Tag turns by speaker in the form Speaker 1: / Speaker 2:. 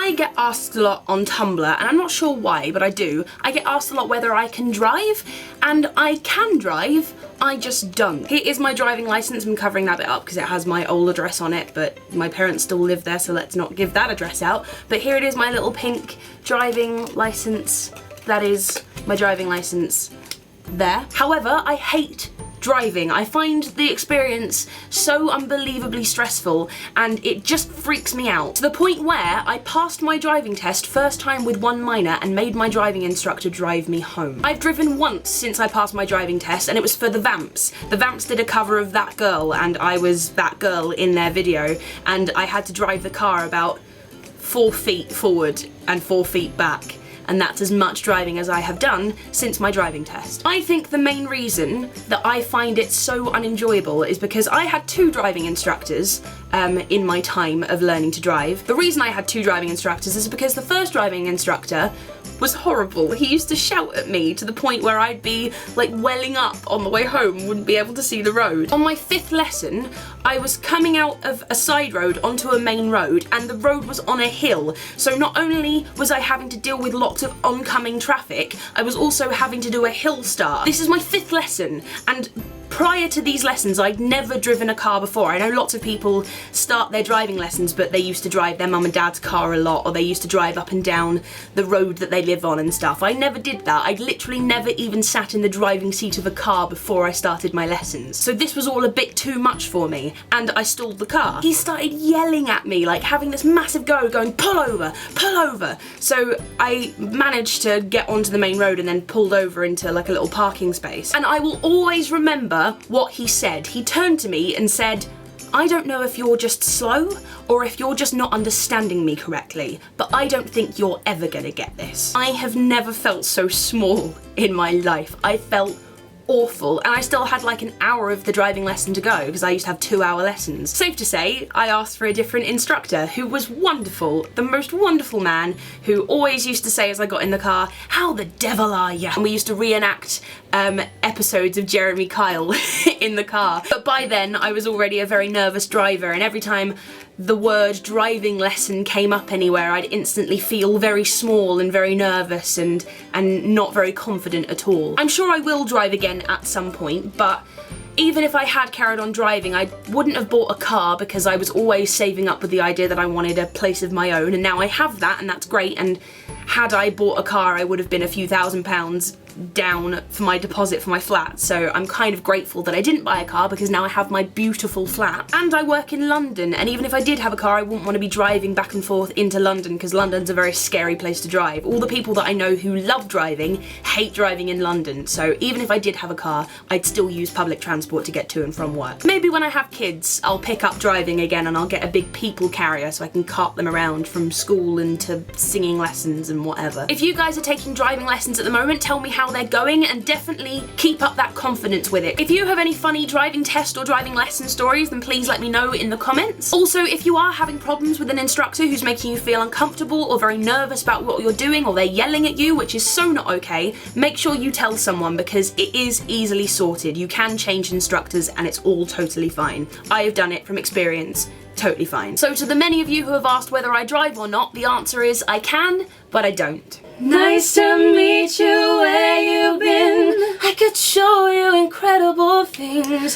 Speaker 1: I get asked a lot on Tumblr, and I'm not sure why, but I do. I get asked a lot whether I can drive, and I can drive, I just don't. Here is my driving license. I'm covering that bit up because it has my old address on it, but my parents still live there, so let's not give that address out. But here it is, my little pink driving license. That is my driving license there. However, I hate driving. I find the experience so unbelievably stressful, and it just freaks me out, to the point where I passed my driving test first time with 1 minor and made my driving instructor drive me home. I've driven once since I passed my driving test, and it was for the Vamps. The Vamps did a cover of That Girl, and I was that girl in their video, and I had to drive the car about 4 feet forward and 4 feet back. And that's as much driving as I have done since my driving test. I think the main reason that I find it so unenjoyable is because I had 2 driving instructors in my time of learning to drive. The reason I had 2 driving instructors is because the first driving instructor was horrible. He used to shout at me to the point where I'd be like welling up on the way home, wouldn't be able to see the road. On my 5th lesson, I was coming out of a side road onto a main road, and the road was on a hill. So not only was I having to deal with lots of oncoming traffic, I was also having to do a hill start. This is my 5th lesson, and prior to these lessons, I'd never driven a car before. I know lots of people start their driving lessons, but they used to drive their mum and dad's car a lot, or they used to drive up and down the road that they live on and stuff. I never did that. I literally never even sat in the driving seat of a car before I started my lessons. So this was all a bit too much for me, and I stalled the car. He started yelling at me, like having this massive go, going, pull over, pull over. So I managed to get onto the main road and then pulled over into like a little parking space. And I will always remember what he said. He turned to me and said, I don't know if you're just slow or if you're just not understanding me correctly, but I don't think you're ever gonna get this. I have never felt so small in my life. I felt awful, and I still had like an hour of the driving lesson to go because I used to have 2-hour lessons. Safe to say, I asked for a different instructor who was wonderful, the most wonderful man who always used to say as I got in the car, how the devil are ya? And we used to reenact episodes of Jeremy Kyle in the car. But by then I was already a very nervous driver, and every time the word driving lesson came up anywhere, I'd instantly feel very small and very nervous and not very confident at all. I'm sure I will drive again at some point, but even if I had carried on driving, I wouldn't have bought a car because I was always saving up with the idea that I wanted a place of my own, and now I have that, and that's great. And had I bought a car, I would have been a few £1,000s down for my deposit for my flat, so I'm kind of grateful that I didn't buy a car because now I have my beautiful flat. And I work in London, and even if I did have a car, I wouldn't want to be driving back and forth into London because London's a very scary place to drive. All the people that I know who love driving hate driving in London, so even if I did have a car, I'd still use public transport to get to and from work. Maybe when I have kids, I'll pick up driving again and I'll get a big people carrier so I can cart them around from school and to singing lessons and whatever. If you guys are taking driving lessons at the moment, tell me how they're going, and definitely keep up that confidence with it. If you have any funny driving test or driving lesson stories, then please let me know in the comments. Also, if you are having problems with an instructor who's making you feel uncomfortable or very nervous about what you're doing, or they're yelling at you, which is so not okay, make sure you tell someone because it is easily sorted. You can change instructors and it's all totally fine. I have done it from experience. Totally fine. So to the many of you who have asked whether I drive or not, the answer is I can, but I don't. Nice to meet you, where you been? I could show you incredible things.